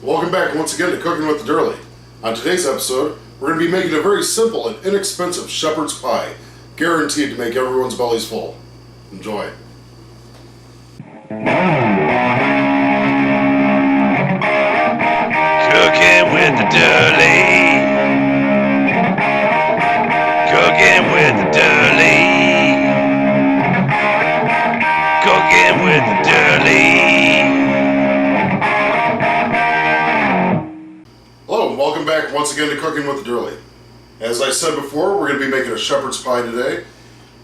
Welcome back once again to Cooking with TheDoerle. On today's episode, we're going to be making a very simple and inexpensive shepherd's pie, guaranteed to make everyone's bellies full. Enjoy. Cooking with TheDoerle. Cooking with TheDoerle. Cooking with TheDoerle. Hello and welcome back once again to Cooking with TheDoerle. As I said before, we're going to be making a shepherd's pie today.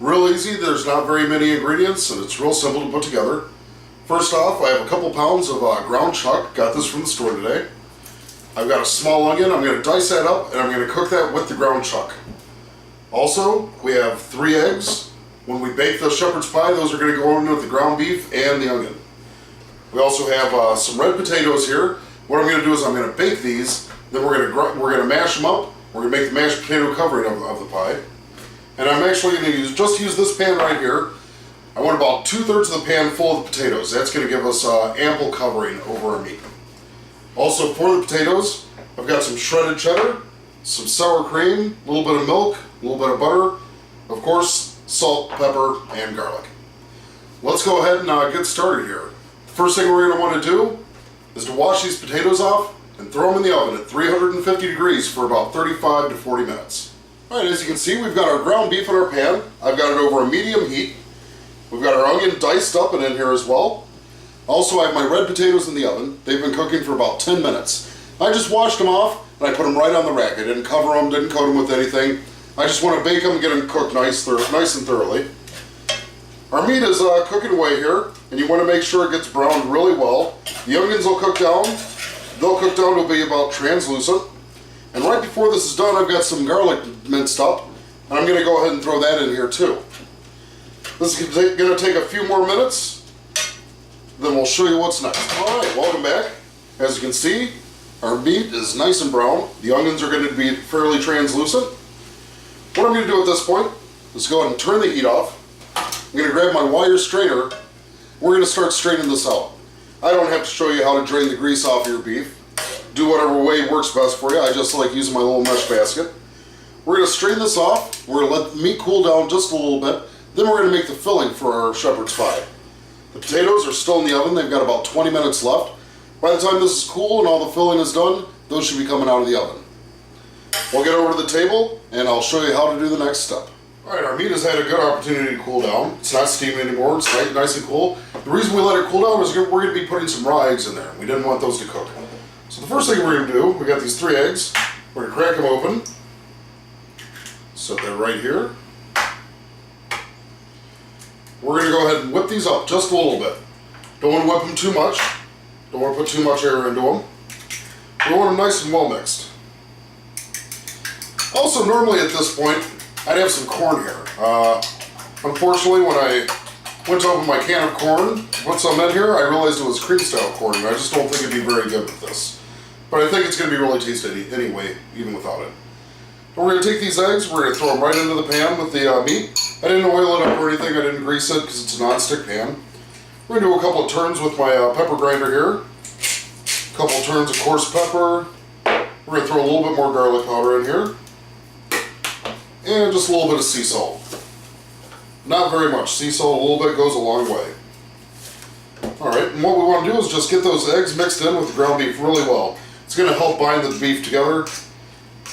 Real easy, there's not very many ingredients and it's real simple to put together. First off, I have a couple pounds of ground chuck, got this from the store today. I've got a small onion, I'm going to dice that up and I'm going to cook that with the ground chuck. Also, we have 3 eggs. When we bake the shepherd's pie, those are going to go in with the ground beef and the onion. We also have some red potatoes here. What I'm going to do is I'm going to bake these, then we're going to mash them up. We're going to make the mashed potato covering of the pie. And I'm actually going to use this pan right here. I want about 2/3 of the pan full of the potatoes. That's going to give us ample covering over our meat. Also for the potatoes, I've got some shredded cheddar, some sour cream, a little bit of milk, a little bit of butter, of course, salt, pepper, and garlic. Let's go ahead and get started here. The first thing we're going to want to do is to wash these potatoes off and throw them in the oven at 350 degrees for about 35 to 40 minutes. Alright, as you can see, we've got our ground beef in our pan. I've got it over a medium heat. We've got our onion diced up and in here as well. Also, I have my red potatoes in the oven. They've been cooking for about 10 minutes. I just washed them off and I put them right on the rack. I didn't cover them, didn't coat them with anything. I just want to bake them and get them cooked nice and thoroughly. Our meat is cooking away here, and you want to make sure it gets browned really well. The onions will cook down. They'll cook down to be about translucent. And right before this is done, I've got some garlic minced up, and I'm going to go ahead and throw that in here too. This is going to take a few more minutes, then we'll show you what's next. Alright, welcome back. As you can see, our meat is nice and brown. The onions are going to be fairly translucent. What I'm going to do at this point is go ahead and turn the heat off. I'm going to grab my wire strainer. We're going to start straining this out. I don't have to show you how to drain the grease off your beef. Do whatever way works best for you. I just like using my little mesh basket. We're going to strain this off. We're going to let the meat cool down just a little bit. Then we're going to make the filling for our shepherd's pie. The potatoes are still in the oven. They've got about 20 minutes left. By the time this is cool and all the filling is done, those should be coming out of the oven. We'll get over to the table and I'll show you how to do the next step. Alright, our meat has had a good opportunity to cool down. It's not steaming anymore, it's nice and cool. The reason we let it cool down is we're going to be putting some raw eggs in there. We didn't want those to cook. So the first thing we're going to do, we got these 3 eggs. We're going to crack them open. Set that right here. We're going to go ahead and whip these up just a little bit. Don't want to whip them too much. Don't want to put too much air into them. We want them nice and well mixed. Also, normally at this point, I'd have some corn here. Unfortunately, when I went to open my can of corn, put some in here, I realized it was cream style corn, and I just don't think it'd be very good with this. But I think it's going to be really tasty anyway, even without it. But we're going to take these eggs, we're going to throw them right into the pan with the meat. I didn't oil it up or anything, I didn't grease it because it's a non-stick pan. We're going to do a couple of turns with my pepper grinder here. A couple of turns of coarse pepper. We're going to throw a little bit more garlic powder in here. And just a little bit of sea salt. Not very much. Sea salt, a little bit goes a long way. Alright, and what we want to do is just get those eggs mixed in with the ground beef really well. It's going to help bind the beef together,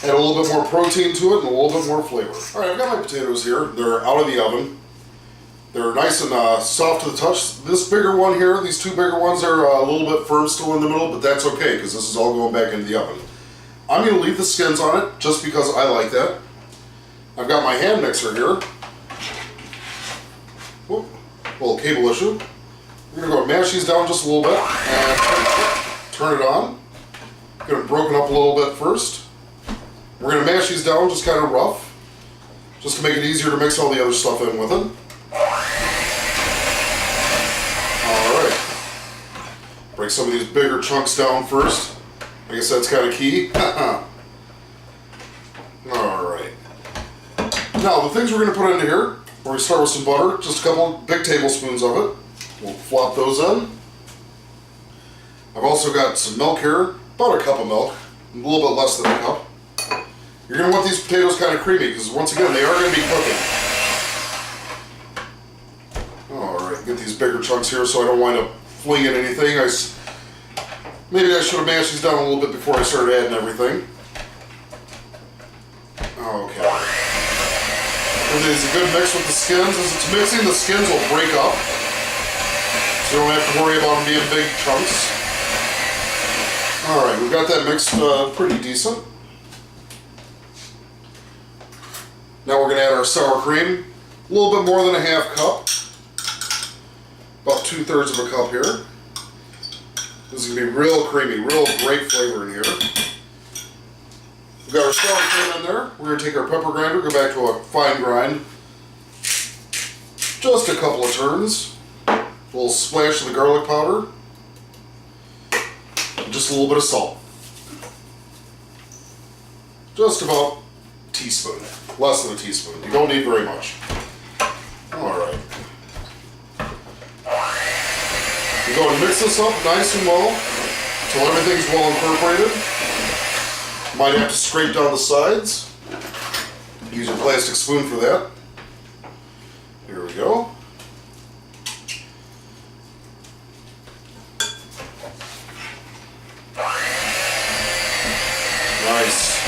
add a little bit more protein to it, and a little bit more flavor. Alright, I've got my potatoes here. They're out of the oven. They're nice and soft to the touch. This bigger one here, these 2 bigger ones are a little bit firm still in the middle, but that's okay because this is all going back into the oven. I'm going to leave the skins on it just because I like that. I've got my hand mixer here. Whoop, little cable issue. We're going to go mash these down just a little bit and turn it on. Get them broken up a little bit first. We're going to mash these down just kind of rough, just to make it easier to mix all the other stuff in with it. Alright. Break some of these bigger chunks down first. I guess that's kind of key. Alright. Now, the things we're going to put into here, we're going to start with some butter, just a couple big tablespoons of it. We'll flop those in. I've also got some milk here, about a cup of milk, a little bit less than a cup. You're going to want these potatoes kind of creamy because once again they are going to be cooking. Alright, get these bigger chunks here so I don't wind up flinging anything. Maybe I should have mashed these down a little bit before I started adding everything. Okay. Give these a good mix with the skins. As it's mixing, the skins will break up. So you don't have to worry about them being big chunks. Alright, we've got that mixed pretty decent. Now we're going to add our sour cream. A little bit more than a half cup. About 2/3 of a cup here. This is going to be real creamy, real great flavor in here. We've got our sour cream in there. We're going to take our pepper grinder, go back to a fine grind. Just a couple of turns. A little splash of the garlic powder. And just a little bit of salt. Just about a teaspoon. Less than a teaspoon. You don't need very much. Alright. We're going to mix this up nice and well until everything's well incorporated. Might have to scrape down the sides. Use your plastic spoon for that. Here we go. Nice.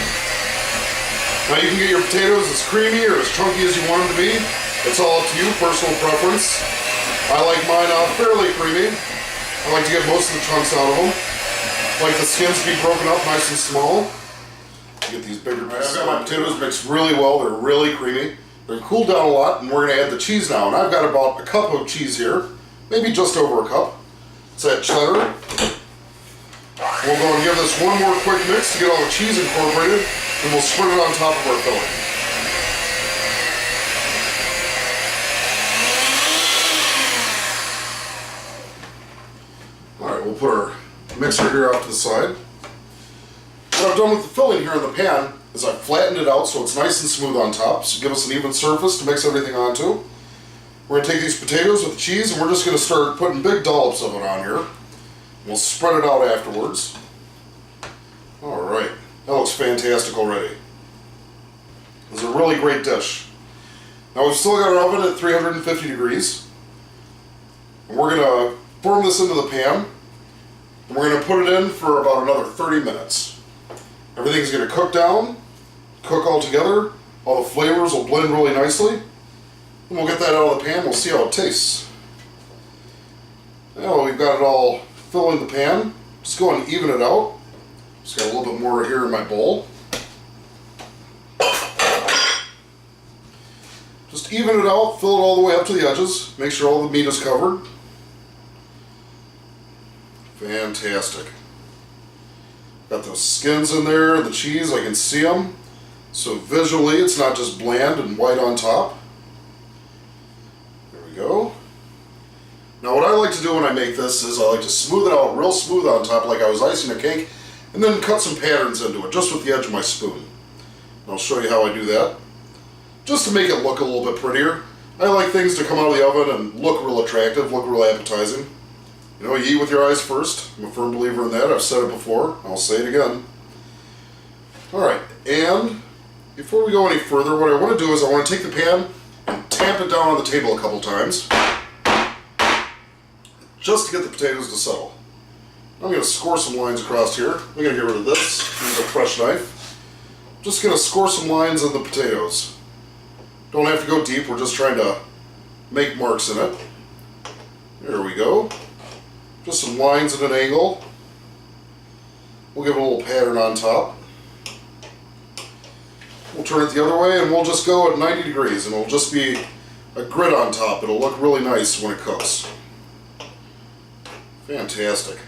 Now you can get your potatoes as creamy or as chunky as you want them to be. It's all up to you, personal preference. I like mine fairly creamy. I like to get most of the chunks out of them. I like the skins to be broken up nice and small. Get these bigger pieces. I've got my potatoes mixed really well. They're really creamy. They're cooled down a lot, and we're going to add the cheese now. And I've got about a cup of cheese here, maybe just over a cup. It's that cheddar. We'll go and give this one more quick mix to get all the cheese incorporated, and we'll spread it on top of our filling. Alright, we'll put our mixer here off to the side. What I've done with the filling here in the pan is I've flattened it out so it's nice and smooth on top, so give us an even surface to mix everything onto. We're going to take these potatoes with the cheese and we're just going to start putting big dollops of it on here. We'll spread it out afterwards. Alright, that looks fantastic already. It's a really great dish. Now we've still got our oven at 350 degrees. And we're going to form this into the pan. And we're going to put it in for about another 30 minutes. Everything's going to cook down, cook all together. All the flavors will blend really nicely. And we'll get that out of the pan. We'll see how it tastes. Now we've got it all filling the pan. Just go and even it out. Just got a little bit more here in my bowl. Just even it out, fill it all the way up to the edges. Make sure all the meat is covered. Fantastic. Got those skins in there, the cheese, I can see them. So visually it's not just bland and white on top. There we go. Now what I like to do when I make this is I like to smooth it out real smooth on top like I was icing a cake, and then cut some patterns into it just with the edge of my spoon. And I'll show you how I do that. Just to make it look a little bit prettier. I like things to come out of the oven and look real attractive, look real appetizing. You know, you eat with your eyes first. I'm a firm believer in that. I've said it before. I'll say it again. Alright, and before we go any further, what I want to do is I want to take the pan and tap it down on the table a couple times. Just to get the potatoes to settle. I'm going to score some lines across here. I'm going to get rid of this. Use a fresh knife. Just going to score some lines on the potatoes. Don't have to go deep. We're just trying to make marks in it. There we go. Just some lines at an angle. We'll give it a little pattern on top. We'll turn it the other way and we'll just go at 90 degrees and it'll just be a grid on top. It'll look really nice when it cooks. Fantastic.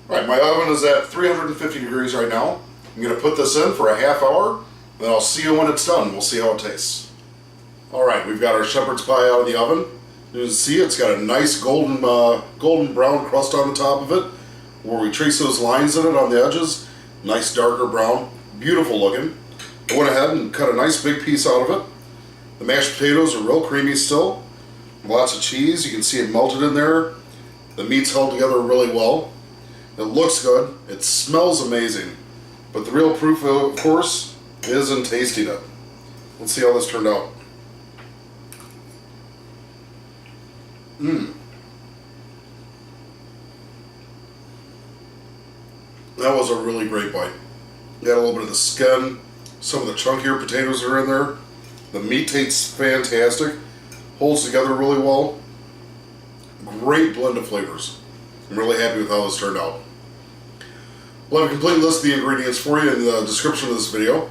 Alright, my oven is at 350 degrees right now. I'm going to put this in for a half hour, and then I'll see you when it's done. We'll see how it tastes. Alright, we've got our shepherd's pie out of the oven. You can see it's got a nice golden brown crust on the top of it, where we trace those lines in it on the edges. Nice darker brown, beautiful looking. I went ahead and cut a nice big piece out of it. The mashed potatoes are real creamy still. Lots of cheese, you can see it melted in there. The meat's held together really well. It looks good. It smells amazing. But the real proof, of course, is in tasting it. Let's see how this turned out. That was a really great bite. Got a little bit of the skin. Some of the chunkier potatoes are in there. The meat tastes fantastic. Holds together really well. Great blend of flavors. I'm really happy with how this turned out. We'll have a complete list of the ingredients for you in the description of this video.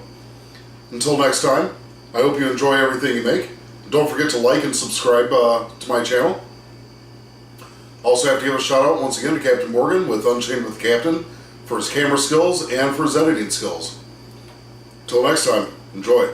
Until next time, I hope you enjoy everything you make. Don't forget to like and subscribe to my channel. Also have to give a shout out once again to Captain Morgan with Unchained with the Captain for his camera skills and for his editing skills. Until next time, enjoy.